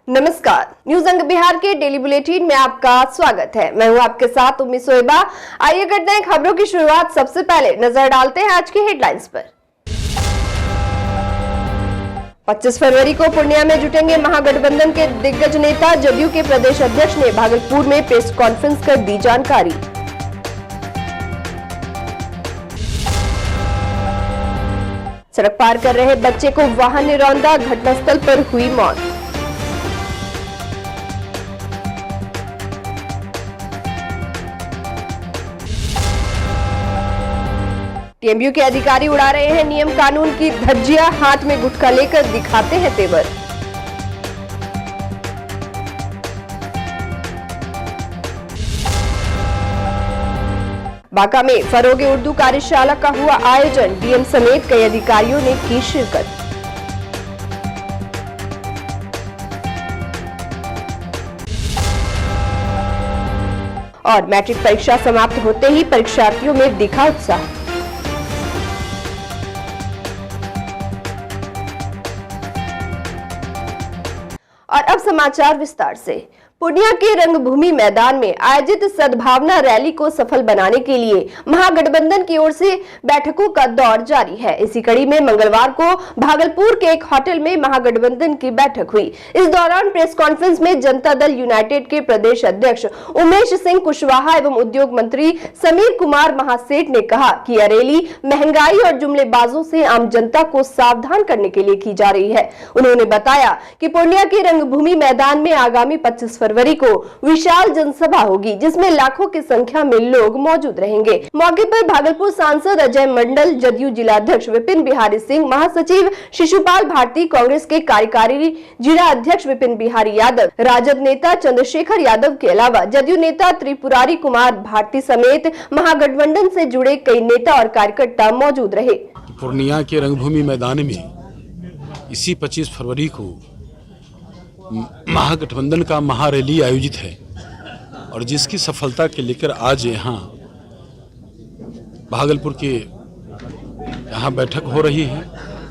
नमस्कार, न्यूज अंग बिहार के डेली बुलेटिन में आपका स्वागत है। मैं हूं आपके साथ उम्मी सोएबा। आइए करते हैं खबरों की शुरुआत। सबसे पहले नजर डालते हैं आज की हेडलाइंस पर। 25 फरवरी को पूर्णिया में जुटेंगे महागठबंधन के दिग्गज नेता। जदयू के प्रदेश अध्यक्ष ने भागलपुर में प्रेस कॉन्फ्रेंस कर दी जानकारी। सड़क पार कर रहे बच्चे को वाहन ने रौंदा, घटनास्थल पर हुई मौत। टीएमयू के अधिकारी उड़ा रहे हैं नियम कानून की धज्जियां, हाथ में गुटखा लेकर दिखाते हैं तेवर। बांका में फरोगे उर्दू कार्यशाला का हुआ आयोजन। डीएम समेत कई अधिकारियों ने की शिरकत। और मैट्रिक परीक्षा समाप्त होते ही परीक्षार्थियों में दिखा उत्साह। और अब समाचार विस्तार से। पूर्णिया के रंगभूमि मैदान में आयोजित सद्भावना रैली को सफल बनाने के लिए महागठबंधन की ओर से बैठकों का दौर जारी है। इसी कड़ी में मंगलवार को भागलपुर के एक होटल में महागठबंधन की बैठक हुई। इस दौरान प्रेस कॉन्फ्रेंस में जनता दल यूनाइटेड के प्रदेश अध्यक्ष उमेश सिंह कुशवाहा एवं उद्योग मंत्री समीर कुमार महासेठ ने कहा कि यह रैली महंगाई और जुमलेबाजों से आम जनता को सावधान करने के लिए की जा रही है। उन्होंने बताया कि पूर्णिया के रंगभूमि मैदान में आगामी 25 फरवरी को विशाल जनसभा होगी, जिसमें लाखों की संख्या में लोग मौजूद रहेंगे। मौके पर भागलपुर सांसद अजय मंडल, जदयू जिलाध्यक्ष विपिन बिहारी सिंह, महासचिव शिशुपाल भारती, कांग्रेस के कार्यकारी जिला अध्यक्ष विपिन बिहारी यादव, राजद नेता चंद्रशेखर यादव के अलावा जदयू नेता त्रिपुरारी कुमार भारती समेत महागठबंधन से जुड़े कई नेता और कार्यकर्ता मौजूद रहे। पूर्णिया के रंगभूमि मैदान में इसी 25 फरवरी को महागठबंधन का महारैली आयोजित है और जिसकी सफलता के लेकर आज यहाँ भागलपुर के यहाँ बैठक हो रही है।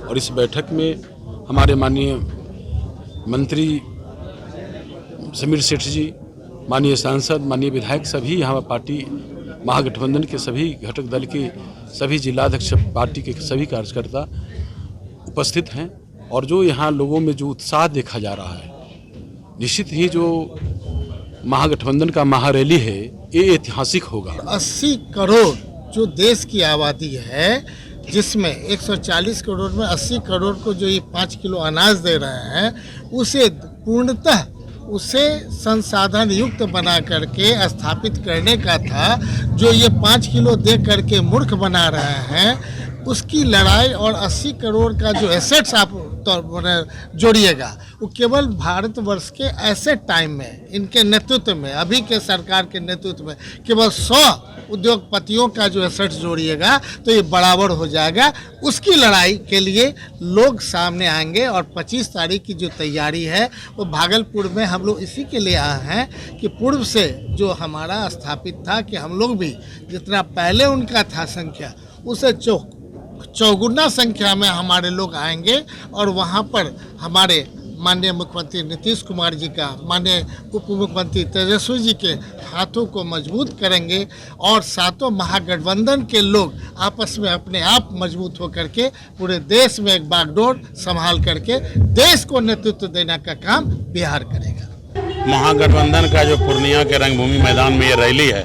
और इस बैठक में हमारे माननीय मंत्री समीर सेठ जी, माननीय सांसद, माननीय विधायक, सभी यहाँ पार्टी महागठबंधन के सभी घटक दल के सभी जिलाध्यक्ष, पार्टी के सभी कार्यकर्ता उपस्थित हैं। और जो यहाँ लोगों में जो उत्साह देखा जा रहा है, निश्चित ही जो महागठबंधन का महारैली है ये ऐतिहासिक होगा। 80 करोड़ जो देश की आबादी है, जिसमें 140 करोड़ में 80 करोड़ को जो ये 5 किलो अनाज दे रहे हैं, उसे पूर्णतः उसे संसाधन युक्त बना करके स्थापित करने का था। जो ये 5 किलो दे करके मूर्ख बना रहे हैं, उसकी लड़ाई और 80 करोड़ का जो एसेट्स आप जोड़िएगा, वो केवल भारतवर्ष के ऐसे टाइम में, इनके नेतृत्व में, अभी के सरकार के नेतृत्व में केवल 100 उद्योगपतियों का जो एसेट्स जोड़िएगा तो ये बराबर हो जाएगा। उसकी लड़ाई के लिए लोग सामने आएंगे। और 25 तारीख की जो तैयारी है वो भागलपुर में हम लोग इसी के लिए आए हैं कि पूर्व से जो हमारा स्थापित था कि हम लोग भी जितना पहले उनका था संख्या, उसे चौगुना संख्या में हमारे लोग आएंगे। और वहाँ पर हमारे माननीय मुख्यमंत्री नीतीश कुमार जी का, माननीय उप मुख्यमंत्री तेजस्वी जी के हाथों को मजबूत करेंगे। और सातों महागठबंधन के लोग आपस में अपने आप मजबूत होकर के पूरे देश में एक बागडोर संभाल करके देश को नेतृत्व देने का काम बिहार करेगा। महागठबंधन का जो पूर्णिया के रंगभूमि मैदान में ये रैली है,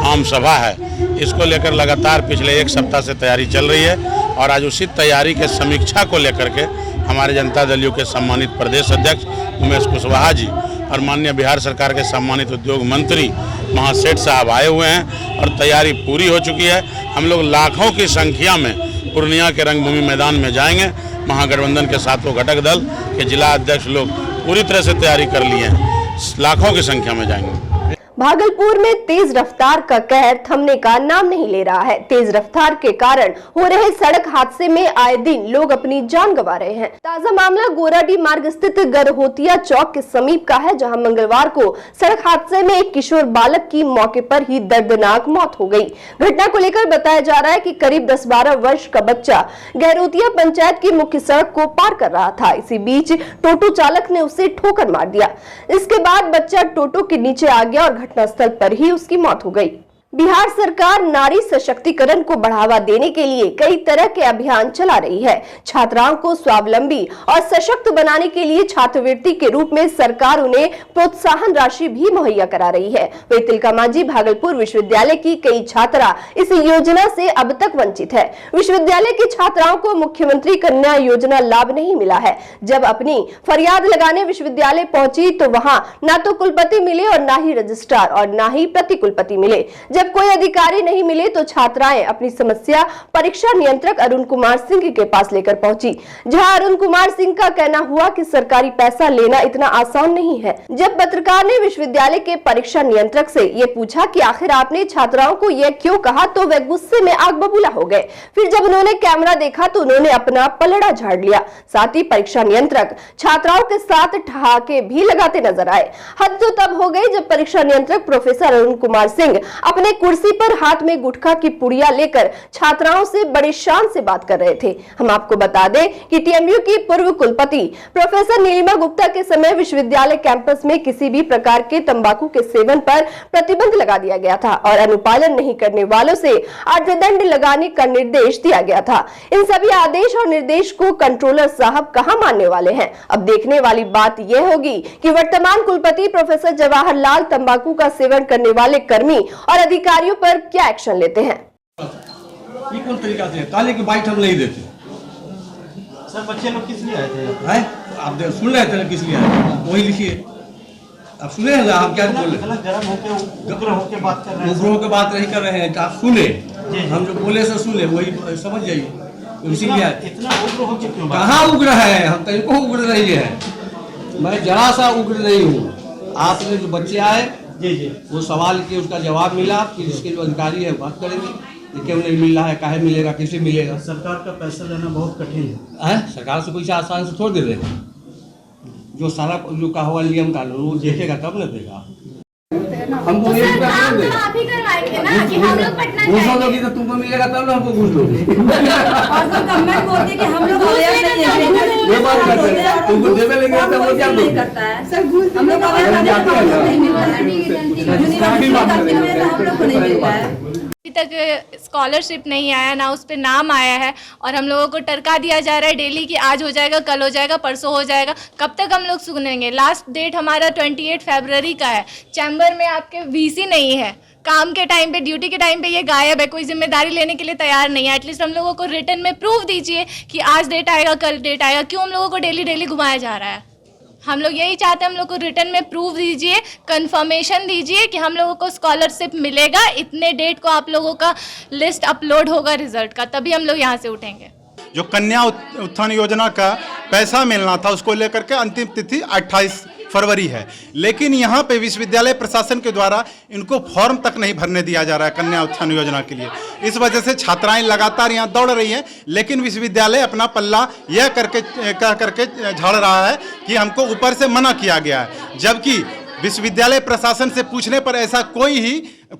आम सभा है, इसको लेकर लगातार पिछले एक सप्ताह से तैयारी चल रही है। और आज उसी तैयारी के समीक्षा को लेकर के हमारे जनता दल के सम्मानित प्रदेश अध्यक्ष उमेश कुशवाहा जी और माननीय बिहार सरकार के सम्मानित उद्योग मंत्री महासेठ साहब आए हुए हैं और तैयारी पूरी हो चुकी है। हम लोग लाखों की संख्या में पूर्णिया के रंगभूमि मैदान में जाएंगे। महागठबंधन के सातों घटक दल के जिला अध्यक्ष लोग पूरी तरह से तैयारी कर लिए हैं, लाखों की संख्या में जाएंगे। भागलपुर में तेज रफ्तार का कहर थमने का नाम नहीं ले रहा है। तेज रफ्तार के कारण हो रहे सड़क हादसे में आए दिन लोग अपनी जान गंवा रहे हैं। ताजा मामला गोराडीह मार्ग स्थित गरहोतिया चौक के समीप का है, जहां मंगलवार को सड़क हादसे में एक किशोर बालक की मौके पर ही दर्दनाक मौत हो गई। घटना को लेकर बताया जा रहा है कि करीब 10-12 वर्ष का बच्चा गहरोतिया पंचायत की मुख्य सड़क को पार कर रहा था। इसी बीच टोटो चालक ने उसे ठोकर मार दिया। इसके बाद बच्चा टोटो के नीचे आ गया और घटनास्थल पर ही उसकी मौत हो गई। बिहार सरकार नारी सशक्तिकरण को बढ़ावा देने के लिए कई तरह के अभियान चला रही है। छात्राओं को स्वावलंबी और सशक्त बनाने के लिए छात्रवृत्ति के रूप में सरकार उन्हें प्रोत्साहन राशि भी मुहैया करा रही है। वे तिलकामांझी भागलपुर विश्वविद्यालय की कई छात्रा इस योजना से अब तक वंचित है। विश्वविद्यालय की छात्राओं को मुख्यमंत्री कन्या योजना लाभ नहीं मिला है। जब अपनी फरियाद लगाने विश्वविद्यालय पहुंची तो वहां न तो कुलपति मिले और न ही रजिस्ट्रार और न ही प्रतिकुलपति मिले। जब कोई अधिकारी नहीं मिले तो छात्राएं अपनी समस्या परीक्षा नियंत्रक अरुण कुमार सिंह के पास लेकर पहुंची, जहां अरुण कुमार सिंह का कहना हुआ कि सरकारी पैसा लेना इतना आसान नहीं है। जब पत्रकार ने विश्वविद्यालय के परीक्षा नियंत्रक से ये पूछा कि आखिर आपने छात्राओं को यह क्यों कहा, तो वे गुस्से में आग बबूला हो गए। फिर जब उन्होंने कैमरा देखा तो उन्होंने अपना पलड़ा झाड़ लिया। साथ ही परीक्षा नियंत्रक छात्राओं के साथ ठहाके भी लगाते नजर आए। हद तो तब हो गई जब परीक्षा नियंत्रक प्रोफेसर अरुण कुमार सिंह अपने कुर्सी पर हाथ में गुटखा की पुड़िया लेकर छात्राओं से बड़े शान से बात कर रहे थे। हम आपको बता दें कि टीएमयू की पूर्व कुलपति प्रोफेसर नीलिमा गुप्ता के समय विश्वविद्यालय कैंपस में किसी भी प्रकार के तंबाकू के सेवन पर प्रतिबंध लगा दिया गया था और अनुपालन नहीं करने वालों से अर्थदंड लगाने का निर्देश दिया गया था। इन सभी आदेश और निर्देश को कंट्रोलर साहब कहां मानने वाले हैं? अब देखने वाली बात यह होगी कि वर्तमान कुलपति प्रोफेसर जवाहरलाल तंबाकू का सेवन करने वाले कर्मी और अधिकारियों पर क्या एक्शन लेते हैं। ये कौन तरीका से ताले की बाइट हम नहीं देते। सर बच्चे लोग किस लिए आए थे? हैं आप सुन रहे थे किस लिए आए, वही लिखिए। आप सुने हैं आप क्या बोले? गरम होके उग्र होके बात कर रहे हैं। उग्र होके बात नहीं कर रहे हैं, आप सुने, हम जो बोले से सुने वही समझ जाइए। इसीलिए इतना उग्र होके क्यों? कहाँ उग्र है, हम तरीको उग्र नहीं है। मैं जरा सा उग्र नहीं हूँ। आपने जो बच्चे आए जी वो सवाल के उसका जवाब मिला कि जिसके जो अधिकारी है बात करेंगे, क्यों नहीं मिल रहा है, काहे मिलेगा, किसे मिलेगा। सरकार का पैसा लेना बहुत कठिन है। सरकार से पैसा आसान से छोड़ दे रहे, जो सारा जो कहा हुआ नियम कानून वो देखेगा तब न देगा। हमको ये आप ही करवाएंगे ना कि हम लोग पटना जाएंगे। तो तुमको मिलेगा तब ना हमको घूस लोगे। और तो गवर्नमेंट बोलते कि हम लोग ये बात करते हैं, तुमको देवे लेंगे तब वो क्या नहीं करता है सर। हम लोग नहीं मिलता है, हम लोग को नहीं मिलता है। अभी तक स्कॉलरशिप नहीं आया, ना उस पर नाम आया है और हम लोगों को टरका दिया जा रहा है डेली कि आज हो जाएगा, कल हो जाएगा, परसों हो जाएगा। कब तक हम लोग सुनेंगे? लास्ट डेट हमारा 28 फरवरी का है। चैम्बर में आपके वीसी नहीं है, काम के टाइम पे, ड्यूटी के टाइम पे ये गायब है, कोई जिम्मेदारी लेने के लिए तैयार नहीं है। एटलीस्ट हम लोगों को रिटर्न में प्रूफ दीजिए कि आज डेट आएगा, कल डेट आएगा। क्यों हम लोगों को डेली घुमाया जा रहा है? हम लोग यही चाहते हैं, हम लोग को रिटर्न में प्रूफ दीजिए, कंफर्मेशन दीजिए कि हम लोगों को स्कॉलरशिप मिलेगा। इतने डेट को आप लोगों का लिस्ट अपलोड होगा रिजल्ट का, तभी हम लोग यहाँ से उठेंगे। जो कन्या उत्थान योजना का पैसा मिलना था उसको लेकर के अंतिम तिथि 28 फरवरी है, लेकिन यहाँ पे विश्वविद्यालय प्रशासन के द्वारा इनको फॉर्म तक नहीं भरने दिया जा रहा है कन्या उत्थान योजना के लिए। इस वजह से छात्राएं लगातार यहाँ दौड़ रही हैं, लेकिन विश्वविद्यालय अपना पल्ला यह कह करके झाड़ रहा है कि हमको ऊपर से मना किया गया है, जबकि विश्वविद्यालय प्रशासन से पूछने पर ऐसा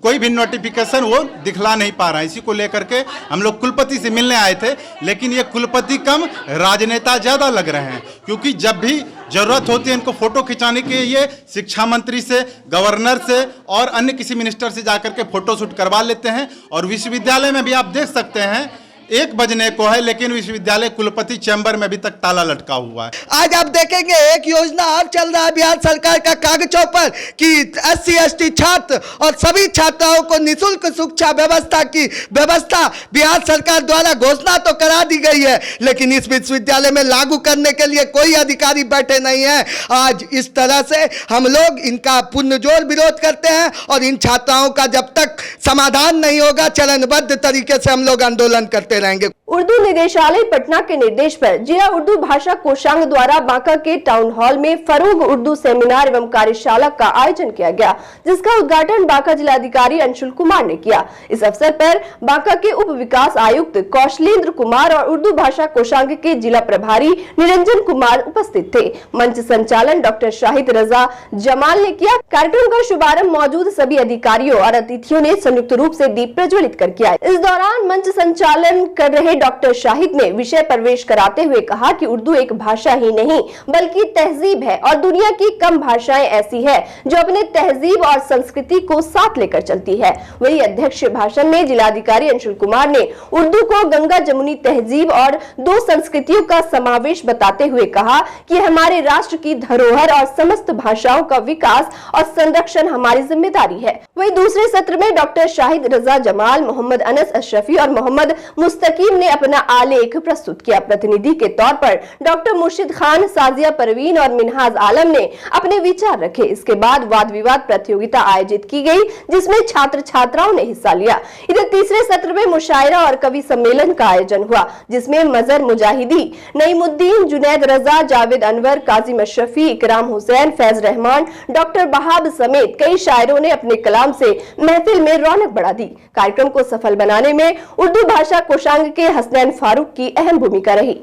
कोई भी नोटिफिकेशन वो दिखला नहीं पा रहा है। इसी को लेकर के हम लोग कुलपति से मिलने आए थे, लेकिन ये कुलपति कम राजनेता ज़्यादा लग रहे हैं, क्योंकि जब भी ज़रूरत होती है इनको फ़ोटो खिंचाने के लिए शिक्षा मंत्री से, गवर्नर से और अन्य किसी मिनिस्टर से जाकर के फ़ोटो शूट करवा लेते हैं। और विश्वविद्यालय में भी आप देख सकते हैं 1 बजने को है, लेकिन विश्वविद्यालय कुलपति चैम्बर में अभी तक ताला लटका हुआ है। आज आप देखेंगे एक योजना और चल रहा है बिहार सरकार का कागजों पर कि SC/ST छात्र और सभी छात्राओं को निःशुल्क शिक्षा व्यवस्था की व्यवस्था बिहार सरकार द्वारा घोषणा तो करा दी गई है, लेकिन इस विश्वविद्यालय में लागू करने के लिए कोई अधिकारी बैठे नहीं है। आज इस तरह से हम लोग इनका पुनर्जोर विरोध करते हैं और इन छात्राओं का जब तक समाधान नहीं होगा चरणबद्ध तरीके से हम लोग आंदोलन करते करते रहेंगे। उर्दू निदेशालय पटना के निर्देश पर जिला उर्दू भाषा कोषांग द्वारा बांका के टाउन हॉल में फरोग उर्दू सेमिनार एवं कार्यशाला का आयोजन किया गया, जिसका उद्घाटन बांका जिलाधिकारी अंशुल कुमार ने किया। इस अवसर पर बांका के उप विकास आयुक्त कौशलेंद्र कुमार और उर्दू भाषा कोषांग के जिला प्रभारी निरंजन कुमार उपस्थित थे। मंच संचालन डॉक्टर शाहिद रजा जमाल ने किया। कार्यक्रम का शुभारंभ मौजूद सभी अधिकारियों और अतिथियों ने संयुक्त रूप से दीप प्रज्वलित कर किया। इस दौरान मंच संचालन कर रहे डॉक्टर शाहिद ने विषय प्रवेश कराते हुए कहा कि उर्दू एक भाषा ही नहीं बल्कि तहजीब है और दुनिया की कम भाषाएं ऐसी है जो अपने तहजीब और संस्कृति को साथ लेकर चलती है। वही अध्यक्ष भाषण में जिलाधिकारी अंशुल कुमार ने उर्दू को गंगा जमुनी तहजीब और दो संस्कृतियों का समावेश बताते हुए कहा कि हमारे राष्ट्र की धरोहर और समस्त भाषाओं का विकास और संरक्षण हमारी जिम्मेदारी है। वही दूसरे सत्र में डॉक्टर शाहिद रजा जमाल, मोहम्मद अनस अशरफी और मोहम्मद मुस्तकीम ने अपना आलेख प्रस्तुत किया। प्रतिनिधि के तौर पर डॉक्टर मुर्शिद खान, साजिया परवीन और मिनहाज आलम ने अपने विचार रखे। इसके बाद वाद विवाद प्रतियोगिता आयोजित की गई, जिसमें छात्र छात्राओं ने हिस्सा लिया। इधर तीसरे सत्र में मुशायरा और कवि सम्मेलन का आयोजन हुआ, जिसमें मजहर मुजाहिदी, नईमुद्दीन, जुनैद रजा, जावेद अनवर, काजिम अशरफी, इकराम हुसैन, फैज रहमान, डॉक्टर बहाब समेत कई शायरों ने अपने कलाम से महफिल में रौनक बढ़ा दी। कार्यक्रम को सफल बनाने में उर्दू भाषा कोषांग के हसनैन फारूक की अहम भूमिका रही।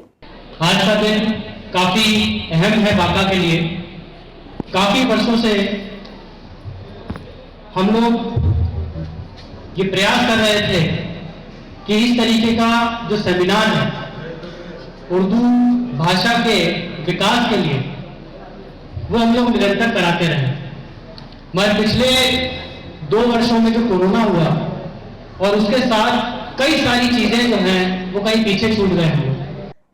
आज का दिन काफी अहम है बांका के लिए। काफी वर्षों से हम लोग ये प्रयास कर रहे थे कि इस तरीके का जो सेमिनार है उर्दू भाषा के विकास के लिए वो हम लोग निरंतर कराते रहे। मगर पिछले 2 वर्षों में जो कोरोना हुआ और उसके साथ कई सारी चीजें जो हैं वो कहीं पीछे छूट गए हैं।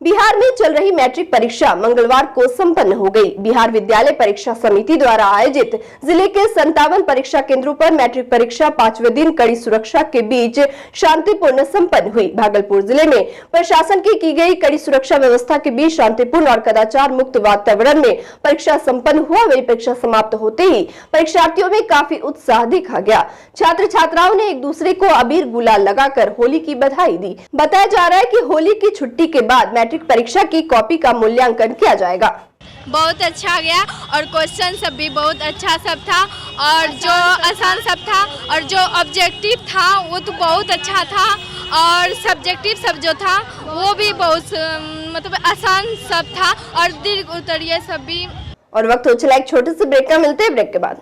बिहार में चल रही मैट्रिक परीक्षा मंगलवार को संपन्न हो गई। बिहार विद्यालय परीक्षा समिति द्वारा आयोजित जिले के 57 परीक्षा केंद्रों पर मैट्रिक परीक्षा 5वें दिन कड़ी सुरक्षा के बीच शांतिपूर्ण संपन्न हुई। भागलपुर जिले में प्रशासन की गई कड़ी सुरक्षा व्यवस्था के बीच शांतिपूर्ण और कदाचार मुक्त वातावरण में परीक्षा संपन्न हुआ। वही परीक्षा समाप्त होते ही परीक्षार्थियों में काफी उत्साह देखा गया। छात्र छात्राओं ने एक दूसरे को अबीर गुलाल लगाकर होली की बधाई दी। बताया जा रहा है कि होली की छुट्टी के बाद मैट्रिक परीक्षा की कॉपी का मूल्यांकन किया जाएगा। बहुत अच्छा गया और क्वेश्चन सब भी बहुत अच्छा सब था और जो आसान सब था और जो ऑब्जेक्टिव था वो तो बहुत अच्छा था और सब्जेक्टिव सब जो था वो भी बहुत मतलब आसान सब था और दीर्घ उत्तरीय सब भी। और वक्त हो चला एक छोटे से ब्रेक का, मिलते हैं ब्रेक के बाद।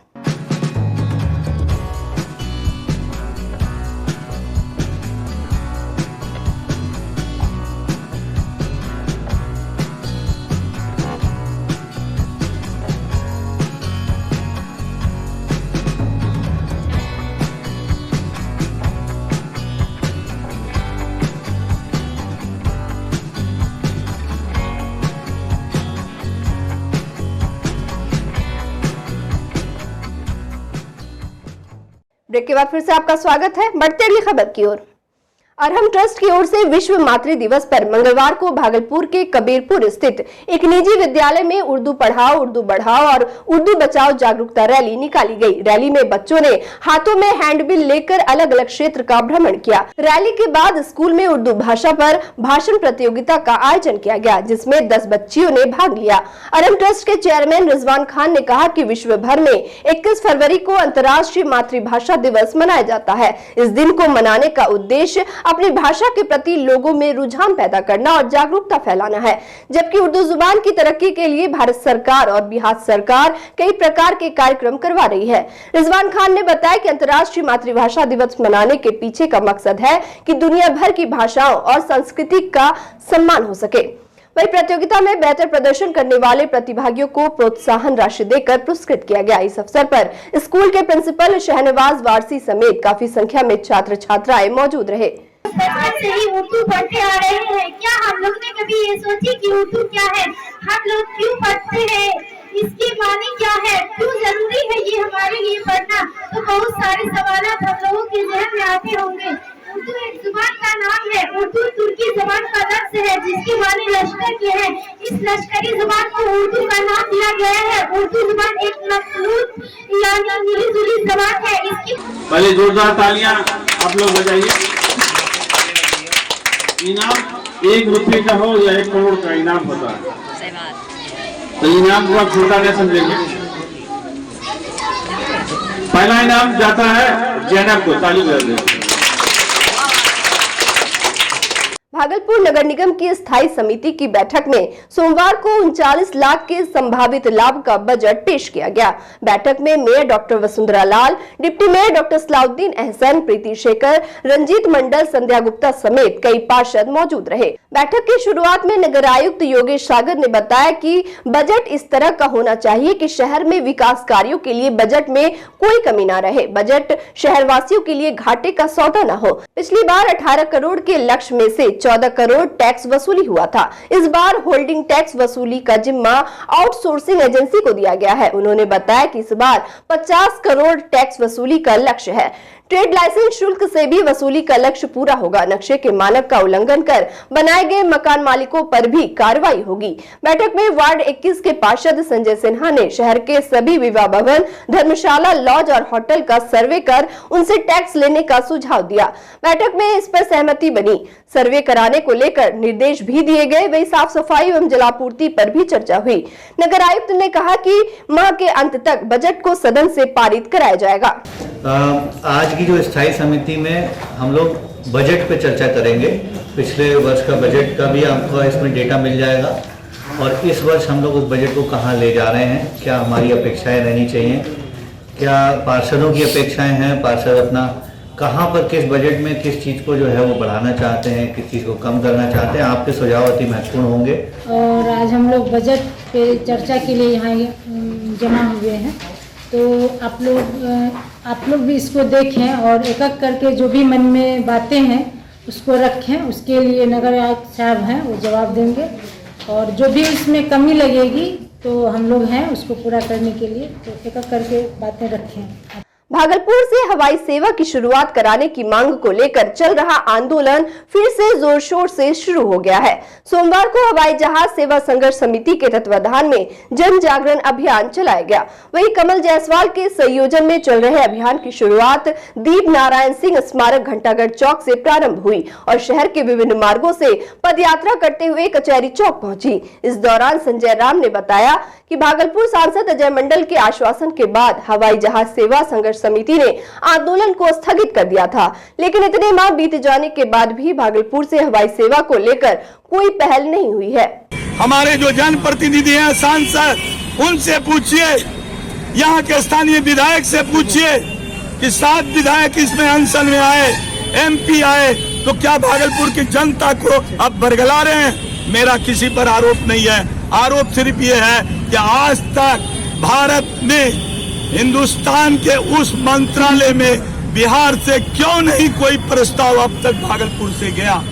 ब्रेक के बाद फिर से आपका स्वागत है। बढ़ते अगली खबर की ओर। अरहम ट्रस्ट की ओर से विश्व मातृ दिवस पर मंगलवार को भागलपुर के कबीरपुर स्थित एक निजी विद्यालय में उर्दू पढ़ाओ, उर्दू बढ़ाओ और उर्दू बचाओ जागरूकता रैली निकाली गई। रैली में बच्चों ने हाथों में हैंडबिल लेकर अलग अलग क्षेत्र का भ्रमण किया। रैली के बाद स्कूल में उर्दू भाषा पर भाषण प्रतियोगिता का आयोजन किया गया, जिसमें 10 बच्चियों ने भाग लिया। अरहम ट्रस्ट के चेयरमैन रिजवान खान ने कहा कि विश्व भर में 21 फरवरी को अंतर्राष्ट्रीय मातृभाषा दिवस मनाया जाता है। इस दिन को मनाने का उद्देश्य अपनी भाषा के प्रति लोगों में रुझान पैदा करना और जागरूकता फैलाना है। जबकि उर्दू जुबान की तरक्की के लिए भारत सरकार और बिहार सरकार कई प्रकार के कार्यक्रम करवा रही है। रिजवान खान ने बताया कि अंतर्राष्ट्रीय मातृभाषा दिवस मनाने के पीछे का मकसद है कि दुनिया भर की भाषाओं और संस्कृति का सम्मान हो सके। वही प्रतियोगिता में बेहतर प्रदर्शन करने वाले प्रतिभागियों को प्रोत्साहन राशि देकर पुरस्कृत किया गया। इस अवसर पर स्कूल के प्रिंसिपल शहनवाज वारसी समेत काफी संख्या में छात्र छात्राएं मौजूद रहे। बचपन से ही उर्दू पढ़ते आ रहे हैं। क्या हम लोग ने कभी ये सोची कि उर्दू क्या है, हम लोग क्यों पढ़ते हैं, इसकी मानी क्या है, क्यों जरूरी है ये हमारे लिए पढ़ना? तो बहुत सारे सवाल हम लोगों के जहन में आते होंगे। उर्दू एक जुबान का नाम है। उर्दू तुर्की जुबान का लफ्ज है जिसकी मानी लश्कर की है। इस लश्करी जुबान को उर्दू का नाम दिया गया है। उर्दू जुबान एक मखलूत यानी मिली-जुली जुबान है। इसकी पहले जोरदार तालियां आप लोग बजाइए। इनाम 1 रुपये का हो या 1 करोड़ का इनाम होता है, तो इनाम को आप छोटा नहीं समझेंगे। पहला इनाम जाता है जैनब को, ताली बजा दें। भागलपुर नगर निगम की स्थायी समिति की बैठक में सोमवार को 39 लाख के संभावित लाभ का बजट पेश किया गया। बैठक में mayor doctor Vasundhara Lal, deputy mayor doctor Salauddin Ahsan, Preeti Shekhar, Ranjit Mandal, Sandhya Gupta समेत कई पार्षद मौजूद रहे। बैठक की शुरुआत में नगर आयुक्त योगेश सागर ने बताया कि बजट इस तरह का होना चाहिए कि शहर में विकास कार्यों के लिए बजट में कोई कमी न रहे। बजट शहरवासियों के लिए घाटे का सौदा न हो। पिछली बार 18 करोड़ के लक्ष्य में से 14 करोड़ टैक्स वसूली हुआ था। इस बार होल्डिंग टैक्स वसूली का जिम्मा आउटसोर्सिंग एजेंसी को दिया गया है। उन्होंने बताया कि इस बार 50 करोड़ टैक्स वसूली का लक्ष्य है। ट्रेड लाइसेंस शुल्क से भी वसूली का लक्ष्य पूरा होगा। नक्शे के मानक का उल्लंघन कर बनाए गए मकान मालिकों पर भी कार्रवाई होगी। बैठक में वार्ड 21 के पार्षद संजय सिन्हा ने शहर के सभी विवाह भवन, धर्मशाला, लॉज और होटल का सर्वे कर उनसे टैक्स लेने का सुझाव दिया। बैठक में इस पर सहमति बनी। सर्वे कराने को लेकर निर्देश भी दिए गए। वही साफ सफाई एवं जलापूर्ति पर भी चर्चा हुई। नगर आयुक्त ने कहा कि माह के अंत तक बजट को सदन से पारित कराया जाएगा। आज की जो स्थायी समिति में हम लोग बजट पे चर्चा करेंगे। पिछले वर्ष का बजट का भी आपको इसमें डेटा मिल जाएगा और इस वर्ष हम लोग उस बजट को कहाँ ले जा रहे हैं, क्या हमारी अपेक्षाएं रहनी चाहिए, क्या पार्षदों की अपेक्षाएं हैं, पार्षद अपना कहाँ पर किस बजट में किस चीज़ को जो है वो बढ़ाना चाहते हैं, किस चीज़ को कम करना चाहते हैं। आपके सुझाव अति महत्वपूर्ण होंगे। और आज हम लोग बजट पे चर्चा के लिए यहाँ जमा हुए हैं, तो आप लोग भी इसको देखें और एक एक करके जो भी मन में बातें हैं उसको रखें। उसके लिए नगर आयुक्त साहब हैं, वो जवाब देंगे और जो भी इसमें कमी लगेगी तो हम लोग हैं उसको पूरा करने के लिए, तो एक एक करके बातें रखें। भागलपुर से हवाई सेवा की शुरुआत कराने की मांग को लेकर चल रहा आंदोलन फिर से जोर शोर से शुरू हो गया है। सोमवार को हवाई जहाज सेवा संघर्ष समिति के तत्वाधान में जन जागरण अभियान चलाया गया। वहीं कमल जायसवाल के संयोजन में चल रहे अभियान की शुरुआत दीप नारायण सिंह स्मारक घंटागढ़ चौक से प्रारंभ हुई और शहर के विभिन्न मार्गों से पदयात्रा करते हुए कचहरी चौक पहुंची। इस दौरान संजय राम ने बताया कि भागलपुर सांसद अजय मंडल के आश्वासन के बाद हवाई जहाज सेवा संघर्ष समिति ने आंदोलन को स्थगित कर दिया था, लेकिन इतने माह बीत जाने के बाद भी भागलपुर से हवाई सेवा को लेकर कोई पहल नहीं हुई है। हमारे जो जनप्रतिनिधि हैं, सांसद, उनसे पूछिए, यहाँ के स्थानीय विधायक से पूछिए कि 7 विधायक इसमें अनशन में आए, MP आए, तो क्या भागलपुर की जनता को अब बरगला रहे हैं? मेरा किसी पर आरोप नहीं है। आरोप सिर्फ ये है कि आज तक भारत में हिंदुस्तान के उस मंत्रालय में बिहार से क्यों नहीं कोई प्रस्ताव अब तक भागलपुर से गया।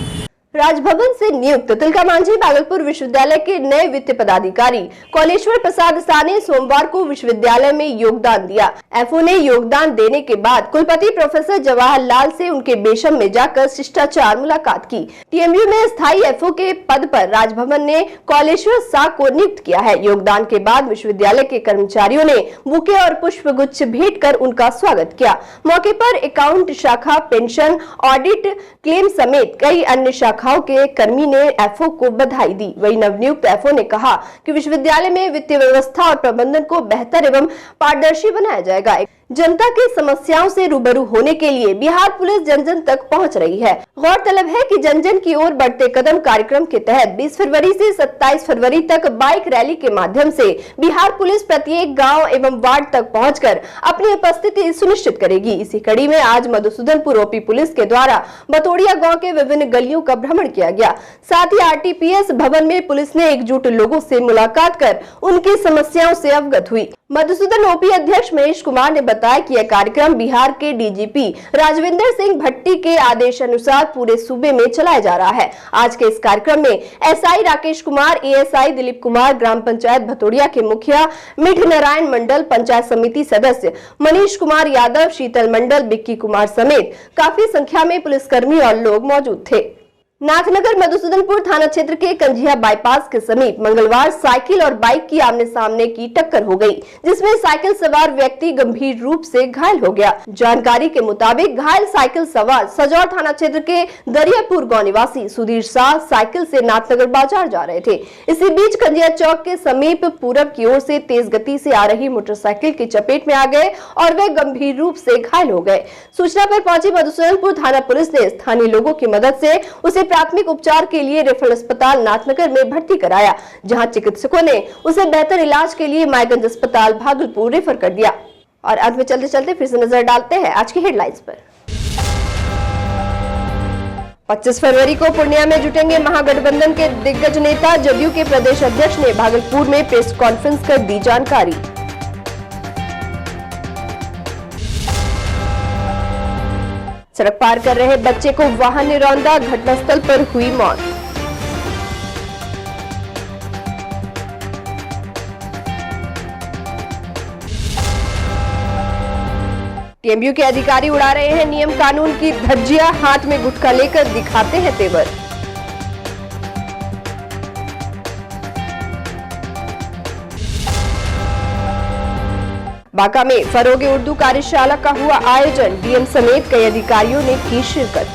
राजभवन से नियुक्त तिलका मांझी भागलपुर विश्वविद्यालय के नए वित्त पदाधिकारी कौलेश्वर प्रसाद शाह ने सोमवार को विश्वविद्यालय में योगदान दिया। एफओ ने योगदान देने के बाद कुलपति प्रोफेसर जवाहरलाल से उनके बेशम में जाकर शिष्टाचार मुलाकात की। टीएमयू में स्थायी एफओ के पद पर राजभवन ने कौलेश्वर शाह को नियुक्त किया है। योगदान के बाद विश्वविद्यालय के कर्मचारियों ने बुके और पुष्प गुच्छ भेंट कर उनका स्वागत किया। मौके पर अकाउंट शाखा, पेंशन, ऑडिट, क्लेम समेत कई अन्य शाखा के कर्मी ने एफओ को बधाई दी। वही नवनियुक्त एफओ ने कहा कि विश्वविद्यालय में वित्तीय व्यवस्था और प्रबंधन को बेहतर एवं पारदर्शी बनाया जाएगा। जनता की समस्याओं से रूबरू होने के लिए बिहार पुलिस जन जन तक पहुंच रही है। गौरतलब है कि जन जन की ओर बढ़ते कदम कार्यक्रम के तहत 20 फरवरी से 27 फरवरी तक बाइक रैली के माध्यम से बिहार पुलिस प्रत्येक गांव एवं वार्ड तक पहुंचकर अपनी उपस्थिति सुनिश्चित करेगी। इसी कड़ी में आज मधुसूदनपुर ओपी पुलिस के द्वारा बतोड़िया गाँव के विभिन्न गलियों का भ्रमण किया गया। साथ ही आरटीपीएस भवन में पुलिस ने एकजुट लोगों से मुलाकात कर उनकी समस्याओं से अवगत हुई। मधुसूदन ओपी अध्यक्ष महेश कुमार ने बताया कि यह कार्यक्रम बिहार के डीजीपी राजविंदर सिंह भट्टी के आदेश अनुसार पूरे सूबे में चलाया जा रहा है। आज के इस कार्यक्रम में एसआई राकेश कुमार, एएसआई दिलीप कुमार, ग्राम पंचायत भतोड़िया के मुखिया मिठ नारायण मंडल, पंचायत समिति सदस्य मनीष कुमार यादव, शीतल मंडल, बिक्की कुमार समेत काफी संख्या में पुलिसकर्मी और लोग मौजूद थे। नाथनगर मधुसूदनपुर थाना क्षेत्र के कंजिया बाईपास के समीप मंगलवार साइकिल और बाइक की आमने सामने की टक्कर हो गई, जिसमें साइकिल सवार व्यक्ति गंभीर रूप से घायल हो गया। जानकारी के मुताबिक घायल साइकिल सवार सजौर थाना क्षेत्र के दरियापुर गांव निवासी सुधीर शाह साइकिल से नाथनगर बाजार जा रहे थे। इसी बीच कंजिया चौक के समीप पूरब की ओर से तेज गति से आ रही मोटरसाइकिल की चपेट में आ गए और वे गंभीर रूप से घायल हो गए। सूचना पर पहुंची मधुसूदनपुर थाना पुलिस ने स्थानीय लोगों की मदद से उसे प्राथमिक उपचार के लिए रेफरल अस्पताल नाथनगर में भर्ती कराया, जहां चिकित्सकों ने उसे बेहतर इलाज के लिए मायगंज अस्पताल भागलपुर रेफर कर दिया। और अंत में चलते चलते फिर से नजर डालते हैं आज की हेडलाइंस पर। 25 फरवरी को पूर्णिया में जुटेंगे महागठबंधन के दिग्गज नेता। जदयू के प्रदेश अध्यक्ष ने भागलपुर में प्रेस कॉन्फ्रेंस कर दी जानकारी। सड़क पार कर रहे बच्चे को वाहन ने रौंदा, घटनास्थल पर हुई मौत। टीएमयू के अधिकारी उड़ा रहे हैं नियम कानून की धज्जियां, हाथ में गुटखा लेकर दिखाते हैं तेवर। बांका में फरोगे उर्दू कार्यशाला का हुआ आयोजन, डीएम समेत कई अधिकारियों ने की शिरकत।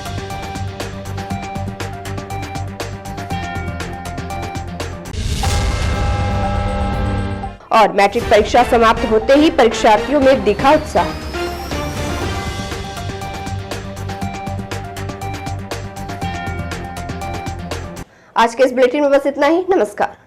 और मैट्रिक परीक्षा समाप्त होते ही परीक्षार्थियों में दिखा उत्साह। आज के इस बुलेटिन में बस इतना ही। नमस्कार।